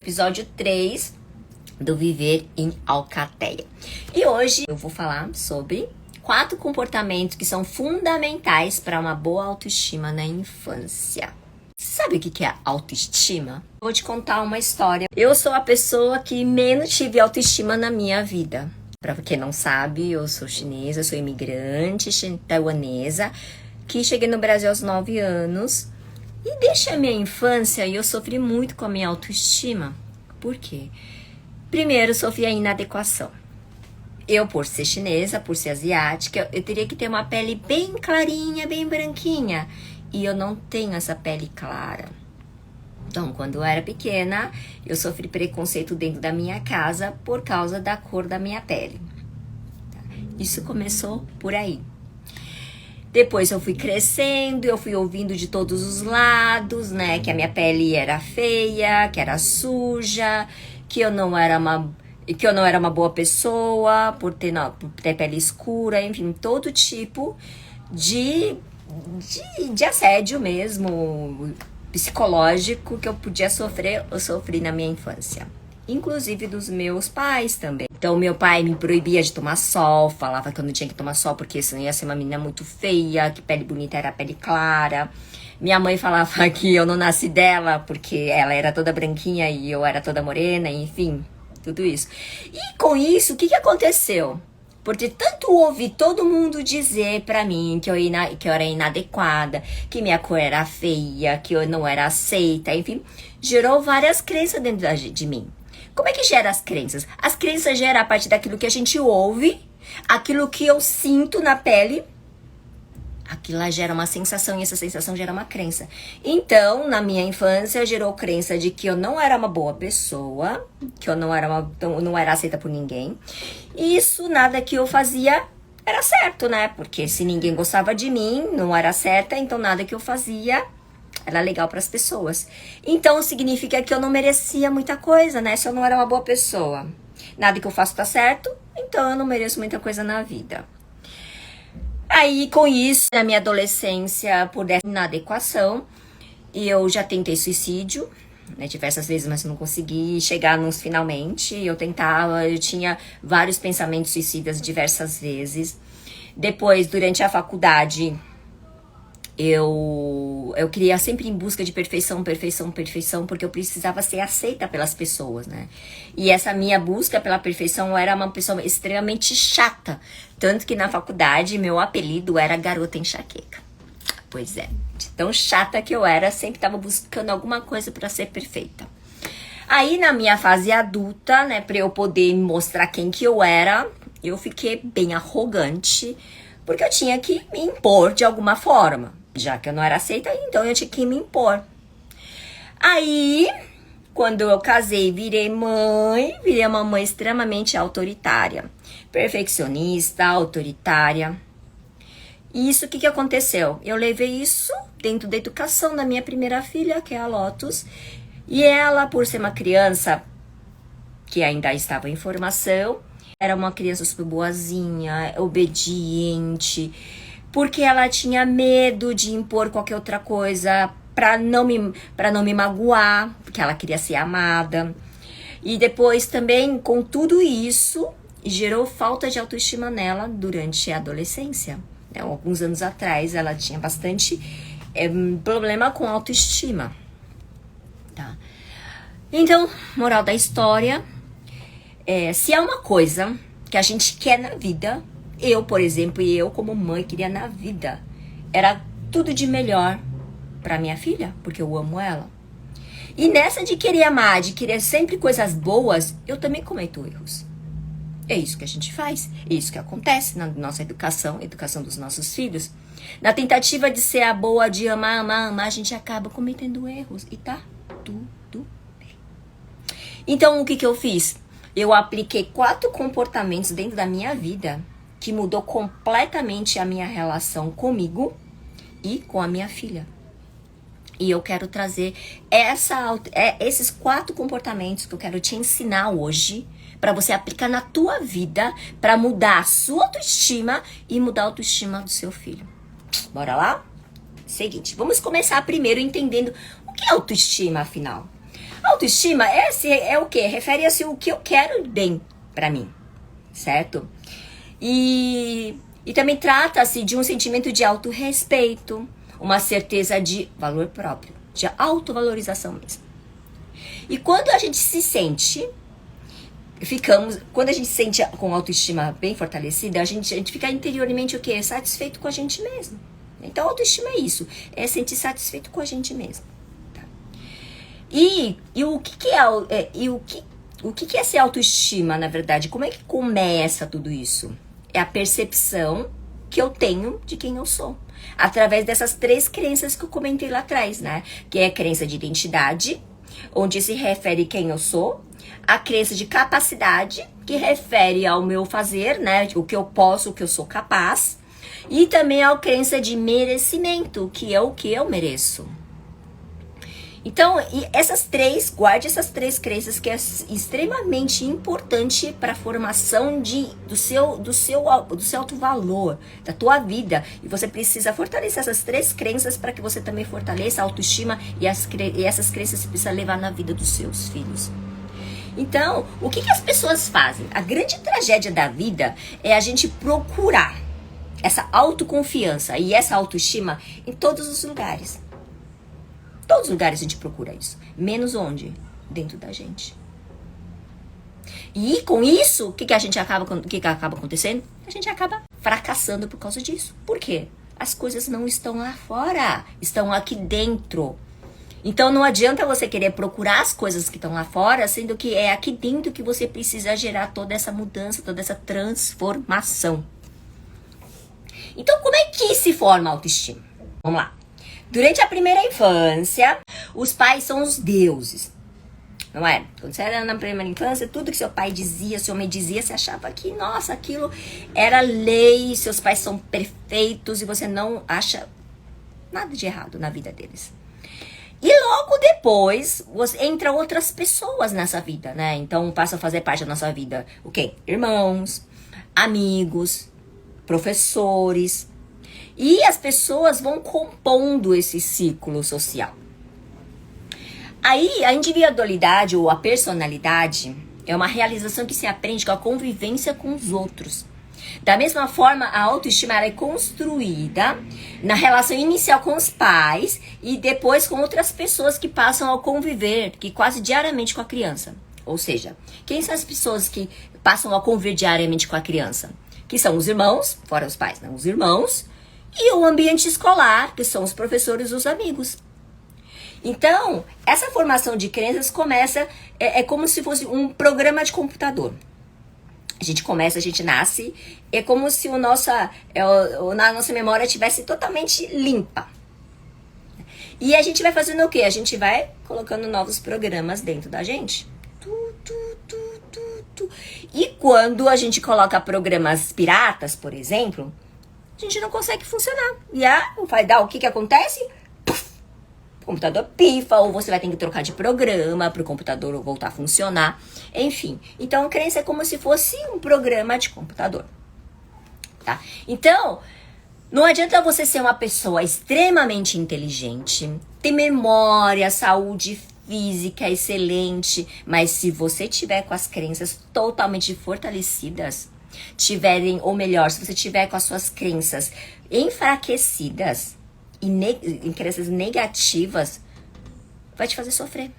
Episódio 3 do Viver em Alcateia. E hoje eu vou falar sobre 4 comportamentos que são fundamentais para uma boa autoestima na infância. Sabe o que é autoestima? Vou te contar uma história. Eu sou a pessoa que menos tive autoestima na minha vida. Para quem não sabe, eu sou chinesa, sou imigrante taiwanesa, que cheguei no Brasil aos 9 anos. E desde a minha infância eu sofri muito com a minha autoestima. Por quê? Primeiro, sofri a inadequação. Eu, por ser chinesa, por ser asiática, eu teria que ter uma pele bem clarinha, bem branquinha. E eu não tenho essa pele clara. Então, quando eu era pequena, eu sofri preconceito dentro da minha casa por causa da cor da minha pele. Isso começou por aí. Depois eu fui crescendo, eu fui ouvindo de todos os lados, né? Que a minha pele era feia, que era suja, que eu não era uma boa pessoa por ter pele escura, enfim, todo tipo de assédio mesmo, psicológico que eu podia sofrer, eu sofri na minha infância. Inclusive dos meus pais também. Então, meu pai me proibia de tomar sol, falava que eu não tinha que tomar sol porque senão ia ser uma menina muito feia, que pele bonita era pele clara. Minha mãe falava que eu não nasci dela porque ela era toda branquinha e eu era toda morena, enfim, tudo isso. E com isso, o que aconteceu? Porque tanto ouvi todo mundo dizer pra mim que eu era inadequada, que minha cor era feia, que eu não era aceita, enfim, gerou várias crenças dentro de mim. Como é que gera as crenças? As crenças geram a partir daquilo que a gente ouve, aquilo que eu sinto na pele, aquilo lá gera uma sensação e essa sensação gera uma crença. Então, na minha infância, gerou crença de que eu não era uma boa pessoa, que eu não era aceita por ninguém. E isso, nada que eu fazia era certo, né? Porque se ninguém gostava de mim, não era certa, então nada que eu fazia era legal para as pessoas. Então, significa que eu não merecia muita coisa, né? Se eu não era uma boa pessoa. Nada que eu faço tá certo, então eu não mereço muita coisa na vida. Aí, com isso, na minha adolescência, por essa inadequação, eu já tentei suicídio, né, diversas vezes, mas não consegui chegar nos finalmente. Eu tinha vários pensamentos suicidas diversas vezes. Depois, durante a faculdade, eu queria sempre em busca de perfeição, porque eu precisava ser aceita pelas pessoas, né? E essa minha busca pela perfeição, eu era uma pessoa extremamente chata. Tanto que na faculdade, meu apelido era Garota Enxaqueca. Pois é, de tão chata que eu era, sempre estava buscando alguma coisa para ser perfeita. Aí, na minha fase adulta, né, para eu poder mostrar quem que eu era, eu fiquei bem arrogante, porque eu tinha que me impor de alguma forma. Já que eu não era aceita, então eu tinha que me impor. Aí, quando eu casei, virei uma mãe extremamente autoritária. Perfeccionista, autoritária. E isso, o que aconteceu? Eu levei isso dentro da educação da minha primeira filha, que é a Lotus. E ela, por ser uma criança que ainda estava em formação, era uma criança super boazinha, obediente, porque ela tinha medo de impor qualquer outra coisa para não me magoar, porque ela queria ser amada. E depois também, com tudo isso, gerou falta de autoestima nela durante a adolescência. Alguns anos atrás, ela tinha bastante problema com autoestima. Tá? Então, moral da história, se há uma coisa que a gente quer na vida, eu, por exemplo, e eu como mãe queria na vida, era tudo de melhor para minha filha, porque eu amo ela. E nessa de querer amar, de querer sempre coisas boas, eu também cometo erros. É isso que a gente faz, é isso que acontece na nossa educação dos nossos filhos. Na tentativa de ser a boa, de amar, a gente acaba cometendo erros e tá tudo bem. Então, o que eu fiz? Eu apliquei 4 comportamentos dentro da minha vida que mudou completamente a minha relação comigo e com a minha filha. E eu quero trazer esses 4 comportamentos que eu quero te ensinar hoje para você aplicar na tua vida para mudar a sua autoestima e mudar a autoestima do seu filho. Bora lá? Seguinte, vamos começar primeiro entendendo o que é autoestima, afinal. Autoestima é o quê? Refere-se ao que eu quero bem pra mim, certo? E também trata-se de um sentimento de autorrespeito, uma certeza de valor próprio, de autovalorização mesmo. E quando a gente se sente, quando a gente se sente com autoestima bem fortalecida, a gente fica interiormente o quê? Satisfeito com a gente mesmo. Então, autoestima é isso, é sentir satisfeito com a gente mesmo. Tá? E o que é ser autoestima, na verdade? Como é que começa tudo isso? É a percepção que eu tenho de quem eu sou. Através dessas 3 crenças que eu comentei lá atrás, né? Que é a crença de identidade, onde se refere quem eu sou. A crença de capacidade, que refere ao meu fazer, né? O que eu posso, o que eu sou capaz. E também a crença de merecimento, que é o que eu mereço. Então, guarde essas 3 crenças, que é extremamente importante para a formação do seu alto valor, da tua vida. E você precisa fortalecer essas 3 crenças para que você também fortaleça a autoestima e essas crenças você precisa levar na vida dos seus filhos. Então, o que as pessoas fazem? A grande tragédia da vida é a gente procurar essa autoconfiança e essa autoestima em todos os lugares. Todos os lugares a gente procura isso. Menos onde? Dentro da gente. E com isso, o que acaba acontecendo? A gente acaba fracassando por causa disso. Por quê? As coisas não estão lá fora, estão aqui dentro. Então não adianta você querer procurar as coisas que estão lá fora, sendo que é aqui dentro que você precisa gerar toda essa mudança, toda essa transformação. Então como é que se forma a autoestima? Vamos lá. Durante a primeira infância, os pais são os deuses, não é? Quando você era na primeira infância, tudo que seu pai dizia, sua mãe dizia, você achava que, nossa, aquilo era lei, seus pais são perfeitos e você não acha nada de errado na vida deles. E logo depois, entra outras pessoas nessa vida, né? Então, passa a fazer parte da nossa vida, o quê? Irmãos, amigos, professores. E as pessoas vão compondo esse ciclo social. Aí, a individualidade ou a personalidade é uma realização que se aprende com a convivência com os outros. Da mesma forma, a autoestima ela é construída na relação inicial com os pais e depois com outras pessoas que passam a conviver, que quase diariamente com a criança. Ou seja, quem são as pessoas que passam a conviver diariamente com a criança? Que são os irmãos, fora os pais, não, os irmãos, e o ambiente escolar, que são os professores e os amigos. Então, essa formação de crenças começa, é como se fosse um programa de computador. A gente nasce, é como se a nossa memória estivesse totalmente limpa. E a gente vai fazendo o quê? A gente vai colocando novos programas dentro da gente. E quando a gente coloca programas piratas, por exemplo, a gente não consegue funcionar. E vai dar o que acontece? O computador pifa, ou você vai ter que trocar de programa para o computador voltar a funcionar. Enfim, então a crença é como se fosse um programa de computador. Tá? Então, não adianta você ser uma pessoa extremamente inteligente, ter memória, saúde física excelente, mas se você tiver com as crenças totalmente fortalecidas, se você tiver com as suas crenças enfraquecidas e em crenças negativas, vai te fazer sofrer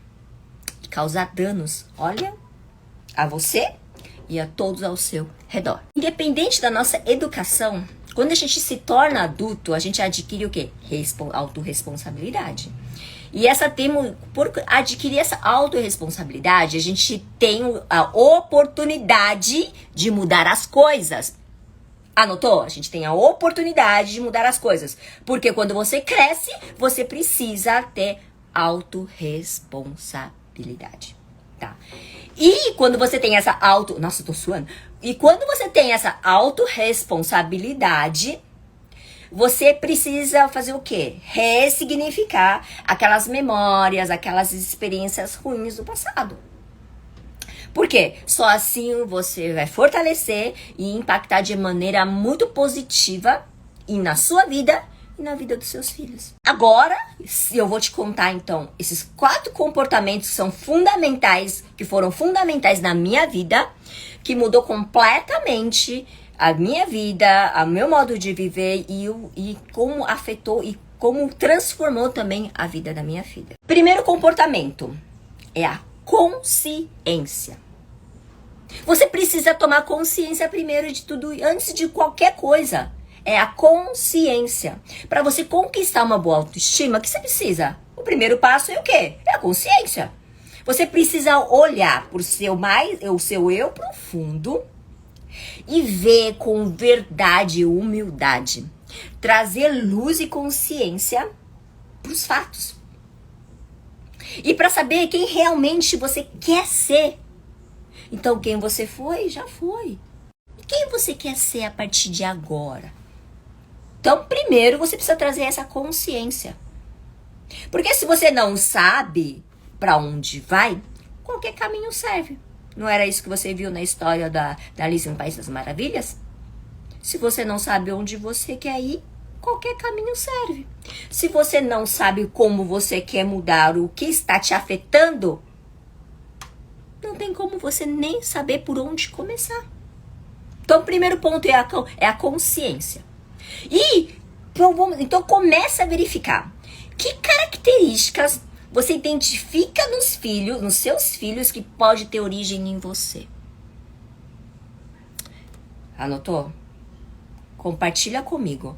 e causar danos, olha, a você e a todos ao seu redor. Independente da nossa educação, quando a gente se torna adulto, a gente adquire o quê? Autorresponsabilidade. E por adquirir essa autorresponsabilidade, a gente tem a oportunidade de mudar as coisas. Anotou? A gente tem a oportunidade de mudar as coisas. Porque quando você cresce, você precisa ter autorresponsabilidade. Tá? E quando você tem essa Nossa, tô suando. E quando você tem essa autorresponsabilidade, você precisa fazer o quê? Ressignificar aquelas memórias, aquelas experiências ruins do passado. Por quê? Só assim você vai fortalecer e impactar de maneira muito positiva e na sua vida e na vida dos seus filhos. Agora, eu vou te contar então esses 4 comportamentos que são fundamentais, que foram fundamentais na minha vida, que mudou completamente a minha vida, o meu modo de viver e como afetou e como transformou também a vida da minha filha. Primeiro comportamento é a consciência. Você precisa tomar consciência primeiro de tudo, antes de qualquer coisa. É a consciência. Para você conquistar uma boa autoestima, o que você precisa? O primeiro passo é o quê? É a consciência. Você precisa olhar para o seu eu profundo e ver com verdade e humildade. Trazer luz e consciência para os fatos. E para saber quem realmente você quer ser. Então, quem você foi, já foi. E quem você quer ser a partir de agora? Então, primeiro, você precisa trazer essa consciência. Porque se você não sabe para onde vai, qualquer caminho serve. Não era isso que você viu na história da Alice no País das Maravilhas? Se você não sabe onde você quer ir, qualquer caminho serve. Se você não sabe como você quer mudar, o que está te afetando, não tem como você nem saber por onde começar. Então, o primeiro ponto é a consciência. Então, começa a verificar que características você identifica nos seus filhos, que pode ter origem em você. Anotou? Compartilha comigo.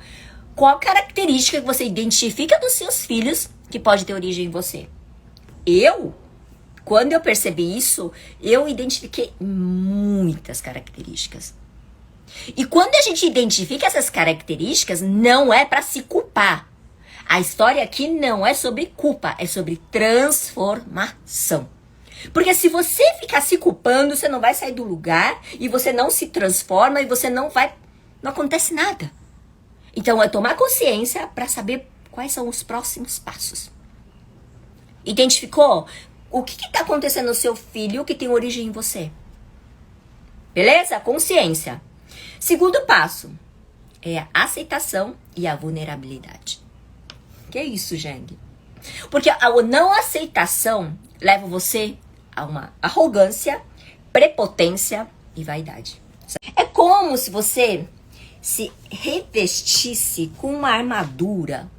Qual característica que você identifica nos seus filhos que pode ter origem em você? Quando eu percebi isso, eu identifiquei muitas características. E quando a gente identifica essas características, não é para se culpar. A história aqui não é sobre culpa, é sobre transformação. Porque se você ficar se culpando, você não vai sair do lugar e você não se transforma e você não acontece nada. Então é tomar consciência para saber quais são os próximos passos. Identificou? O que está acontecendo no seu filho que tem origem em você? Beleza? Consciência. Segundo passo é a aceitação e a vulnerabilidade. Que é isso, Jeng? Porque a não aceitação leva você a uma arrogância, prepotência e vaidade. É como se você se revestisse com uma armadura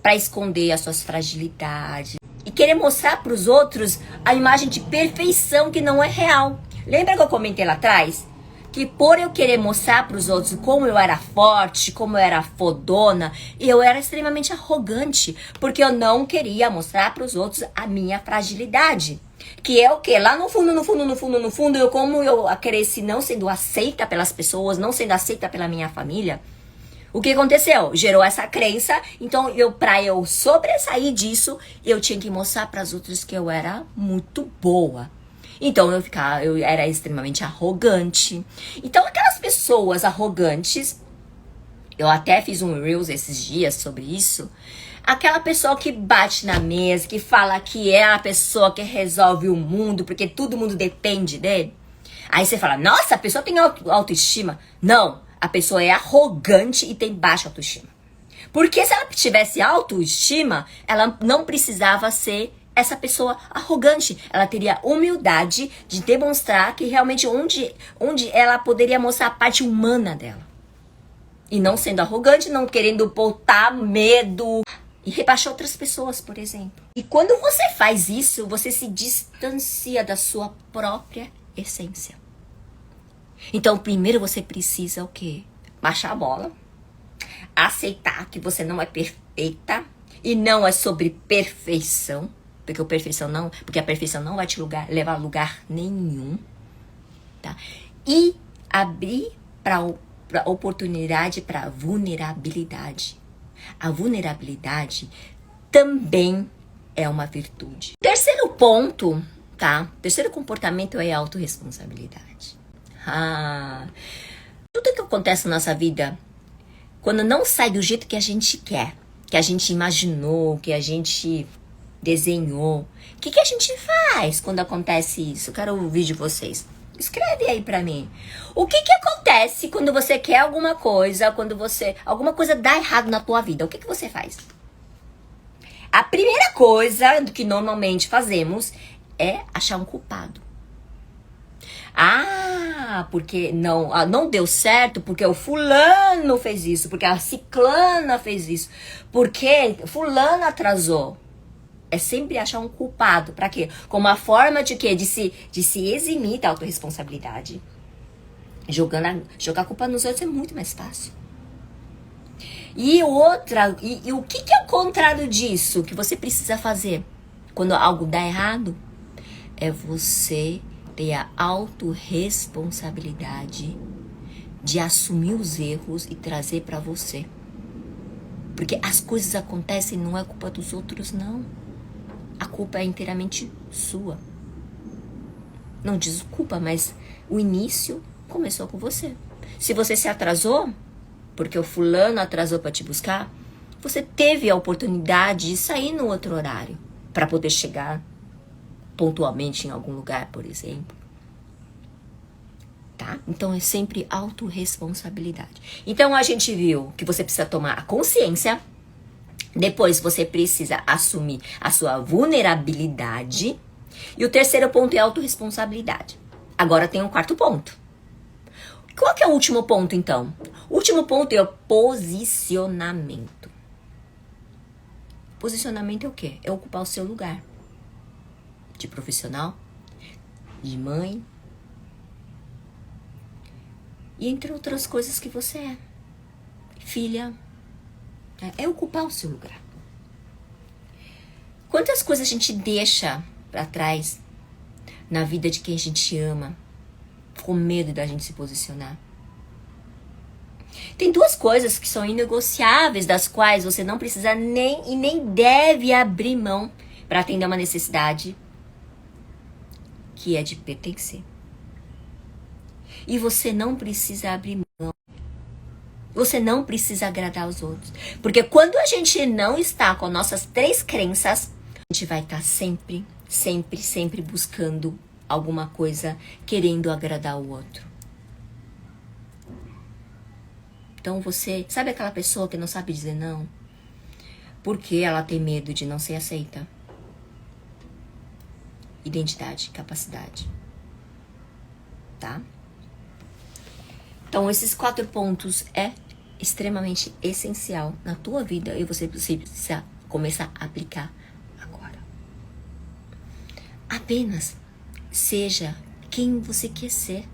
para esconder as suas fragilidades e querer mostrar para os outros a imagem de perfeição que não é real. Lembra que eu comentei lá atrás? Que por eu querer mostrar para os outros como eu era forte, como eu era fodona, eu era extremamente arrogante, porque eu não queria mostrar para os outros a minha fragilidade. Que é o quê? Lá no fundo, como eu cresci não sendo aceita pelas pessoas, não sendo aceita pela minha família, o que aconteceu? Gerou essa crença, então pra eu sobressair disso, eu tinha que mostrar para as outras que eu era muito boa. Então eu era extremamente arrogante. Então aquelas pessoas arrogantes, eu até fiz um Reels esses dias sobre isso. Aquela pessoa que bate na mesa, que fala que é a pessoa que resolve o mundo, porque todo mundo depende dele. Aí você fala, nossa, a pessoa tem autoestima. Não, a pessoa é arrogante e tem baixa autoestima. Porque se ela tivesse autoestima, ela não precisava ser essa pessoa arrogante. Ela teria humildade de demonstrar que realmente onde ela poderia mostrar a parte humana dela. E não sendo arrogante, não querendo botar medo e rebaixar outras pessoas, por exemplo. E quando você faz isso, você se distancia da sua própria essência. Então, primeiro você precisa o quê? Baixar a bola. Aceitar que você não é perfeita. E não é sobre perfeição. Porque a perfeição não vai te levar a lugar nenhum. Tá? E abrir para oportunidade para vulnerabilidade. A vulnerabilidade também é uma virtude. Terceiro ponto, tá? Terceiro comportamento é a autorresponsabilidade. Tudo que acontece na nossa vida, quando não sai do jeito que a gente quer, que a gente imaginou, que a gente desenhou, o que a gente faz quando acontece isso? Eu quero ouvir de vocês. Escreve aí pra mim. O que acontece quando você quer alguma coisa, alguma coisa dá errado na tua vida? O que você faz? A primeira coisa que normalmente fazemos é achar um culpado. Porque não deu certo, porque o fulano fez isso, porque a ciclana fez isso, porque fulano atrasou. É sempre achar um culpado. Pra quê? Como uma forma de quê? De se eximir da autorresponsabilidade. Jogar a culpa nos outros é muito mais fácil. E o que é o contrário disso que você precisa fazer quando algo dá errado? É você ter a autorresponsabilidade de assumir os erros e trazer pra você. Porque as coisas acontecem, não é culpa dos outros, não. A culpa é inteiramente sua. Não desculpa, mas o início começou com você. Se você se atrasou, porque o fulano atrasou para te buscar, você teve a oportunidade de sair no outro horário para poder chegar pontualmente em algum lugar, por exemplo. Tá? Então é sempre autorresponsabilidade. Então a gente viu que você precisa tomar a consciência. Depois você precisa assumir a sua vulnerabilidade. E o terceiro ponto é a autorresponsabilidade. Agora tem um quarto ponto. Qual que é o último ponto, então? O último ponto é o posicionamento. Posicionamento é o quê? É ocupar o seu lugar. De profissional, de mãe. E entre outras coisas que você é. Filha. É ocupar o seu lugar. Quantas coisas a gente deixa pra trás na vida de quem a gente ama, com medo da gente se posicionar? Tem duas coisas que são inegociáveis, das quais você não precisa nem deve abrir mão para atender uma necessidade, que é de pertencer. E você não precisa abrir mão. Você não precisa agradar os outros. Porque quando a gente não está com nossas 3 crenças, a gente vai estar sempre buscando alguma coisa, querendo agradar o outro. Então você, sabe aquela pessoa que não sabe dizer não? Porque ela tem medo de não ser aceita. Identidade, capacidade. Tá? Então esses 4 pontos é extremamente essencial na tua vida e você precisa começar a aplicar agora. Apenas seja quem você quer ser,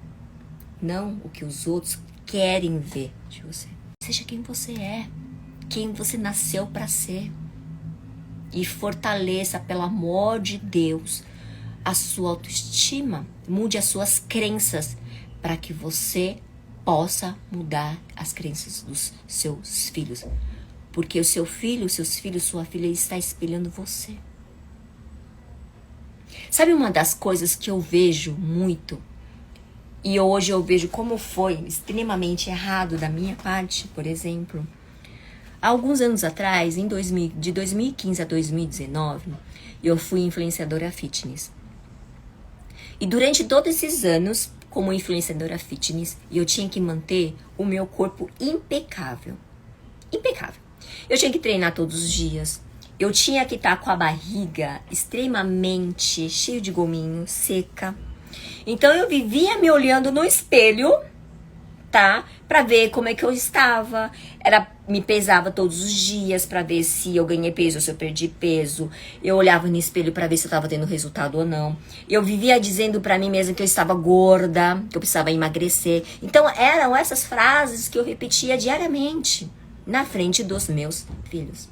não o que os outros querem ver de você. Seja quem você é, quem você nasceu para ser. E fortaleça, pelo amor de Deus, a sua autoestima. Mude as suas crenças para que você possa mudar as crenças dos seus filhos. Porque o seu filho, seus filhos, sua filha está espelhando você. Sabe uma das coisas que eu vejo muito, e hoje eu vejo como foi extremamente errado da minha parte, por exemplo, há alguns anos atrás, de 2015 a 2019, eu fui influenciadora fitness. E durante todos esses anos, como influenciadora fitness, eu tinha que manter o meu corpo impecável. Impecável. Eu tinha que treinar todos os dias. Eu tinha que estar com a barriga extremamente cheia de gominho, seca. Então eu vivia me olhando no espelho, tá? Pra ver como é que eu estava. Me pesava todos os dias pra ver se eu ganhei peso ou se eu perdi peso. Eu olhava no espelho pra ver se eu tava tendo resultado ou não. Eu vivia dizendo pra mim mesma que eu estava gorda, que eu precisava emagrecer. Então eram essas frases que eu repetia diariamente na frente dos meus filhos.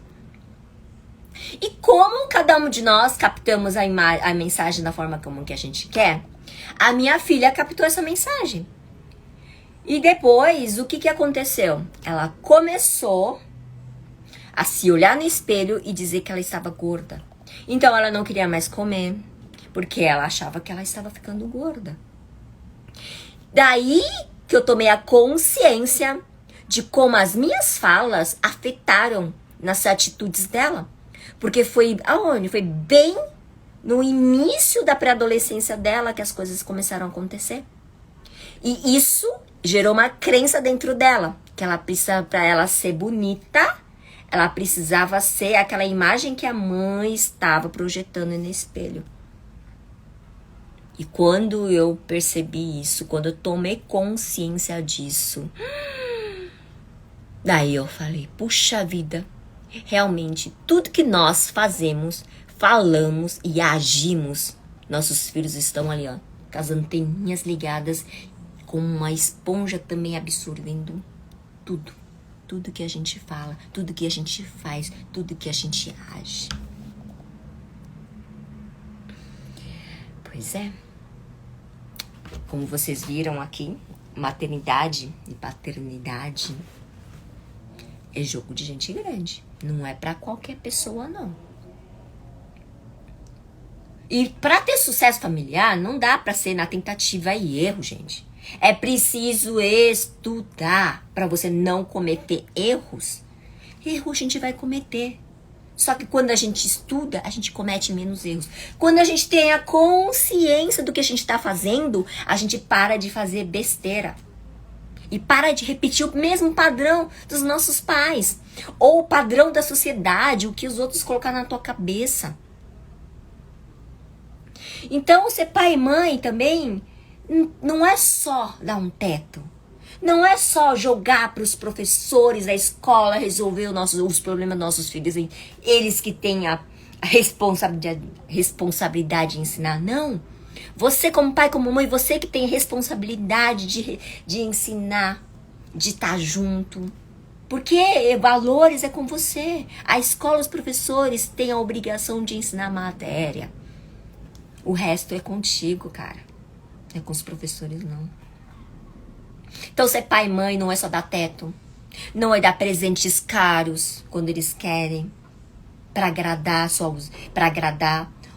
E como cada um de nós captamos a mensagem da forma como que a gente quer, a minha filha captou essa mensagem. E depois, o que aconteceu? Ela começou a se olhar no espelho e dizer que ela estava gorda. Então ela não queria mais comer, porque ela achava que ela estava ficando gorda. Daí que eu tomei a consciência de como as minhas falas afetaram nas atitudes dela. Porque foi aonde? Foi bem no início da pré-adolescência dela que as coisas começaram a acontecer. E isso gerou uma crença dentro dela, que ela precisa, para ela ser bonita, ela precisava ser aquela imagem que a mãe estava projetando no espelho. E quando eu percebi isso, quando eu tomei consciência disso, daí eu falei, puxa vida, realmente tudo que nós fazemos, falamos e agimos, nossos filhos estão ali, ó, com as anteninhas ligadas, com uma esponja também absorvendo tudo. Tudo que a gente fala, tudo que a gente faz, tudo que a gente age. Pois é. Como vocês viram aqui, maternidade e paternidade é jogo de gente grande. Não é pra qualquer pessoa, não. E pra ter sucesso familiar, não dá pra ser na tentativa e erro, gente. É preciso estudar para você não cometer erros. Erro a gente vai cometer. Só que quando a gente estuda, a gente comete menos erros. Quando a gente tem a consciência do que a gente está fazendo, a gente para de fazer besteira. E para de repetir o mesmo padrão dos nossos pais. Ou o padrão da sociedade, o que os outros colocaram na tua cabeça. Então, ser pai e mãe também não é só dar um teto. Não é só jogar para os professores da escola resolver os problemas dos nossos filhos. Eles que têm a responsabilidade de ensinar. Não. Você como pai, como mãe, você que tem responsabilidade de ensinar, de estar junto. Porque valores é com você. A escola, os professores têm a obrigação de ensinar a matéria. O resto é contigo, cara. É com os professores, não. Então, ser pai e mãe não é só dar teto. Não é dar presentes caros quando eles querem. Pra agradar.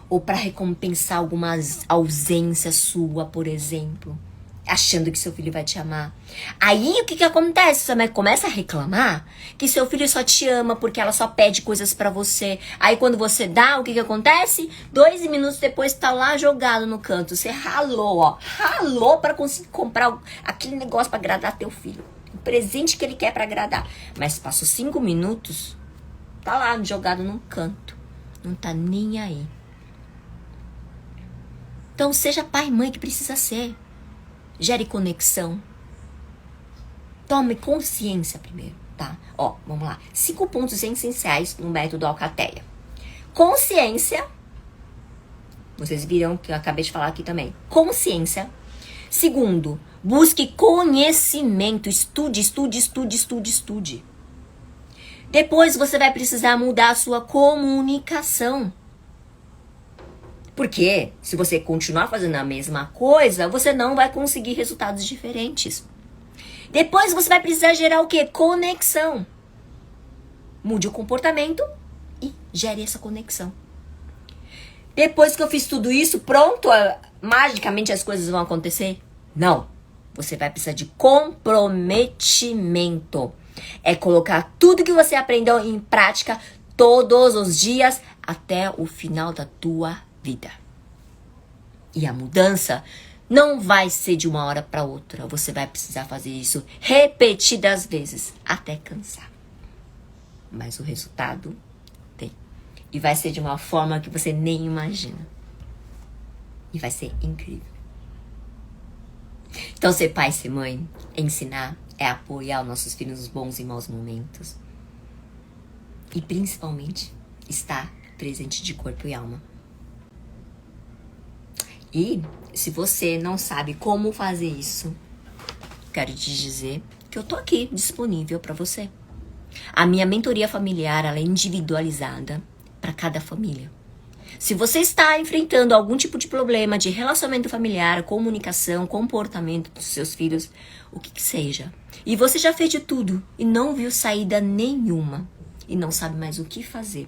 Ou pra recompensar alguma ausência sua, por exemplo. Achando que seu filho vai te amar. Aí, o que acontece? Você começa a reclamar que seu filho só te ama porque ela só pede coisas pra você. Aí, quando você dá, o que acontece? 2 minutos depois, tá lá jogado no canto. Você ralou, ó. Ralou pra conseguir comprar aquele negócio pra agradar teu filho. O presente que ele quer pra agradar. Mas passou 5 minutos, tá lá jogado num canto. Não tá nem aí. Então, seja pai e mãe que precisa ser. Gere conexão. Tome consciência primeiro, tá? Ó, vamos lá. 5 pontos essenciais no método Alcateia. Consciência. Vocês viram que eu acabei de falar aqui também. Consciência. Segundo, busque conhecimento. Estude. Depois você vai precisar mudar a sua comunicação. Porque se você continuar fazendo a mesma coisa, você não vai conseguir resultados diferentes. Depois você vai precisar gerar o quê? Conexão. Mude o comportamento e gere essa conexão. Depois que eu fiz tudo isso, pronto, magicamente as coisas vão acontecer? Não. Você vai precisar de comprometimento. É colocar tudo que você aprendeu em prática todos os dias até o final da tua vida. E a mudança não vai ser de uma hora para outra. Você vai precisar fazer isso repetidas vezes até cansar. Mas o resultado tem. E vai ser de uma forma que você nem imagina. E vai ser incrível. Então, ser pai, ser mãe, ensinar, é apoiar os nossos filhos nos bons e maus momentos. E principalmente, estar presente de corpo e alma. E se você não sabe como fazer isso, quero te dizer que eu tô aqui disponível para você. A minha mentoria familiar, ela é individualizada para cada família. Se você está enfrentando algum tipo de problema de relacionamento familiar, comunicação, comportamento dos seus filhos, o que seja, e você já fez de tudo e não viu saída nenhuma e não sabe mais o que fazer,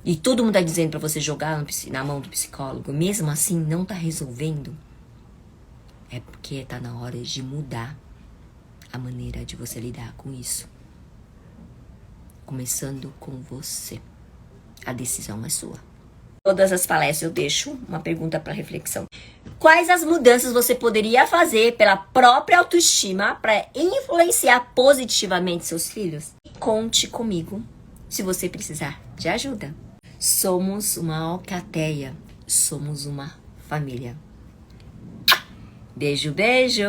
e todo mundo tá dizendo pra você jogar na mão do psicólogo, mesmo assim não tá resolvendo, é porque tá na hora de mudar a maneira de você lidar com isso. Começando com você. A decisão é sua. Todas as palestras eu deixo uma pergunta para reflexão. Quais as mudanças você poderia fazer pela própria autoestima para influenciar positivamente seus filhos? Conte comigo se você precisar de ajuda. Somos uma alcateia, somos uma família. Beijo, beijo!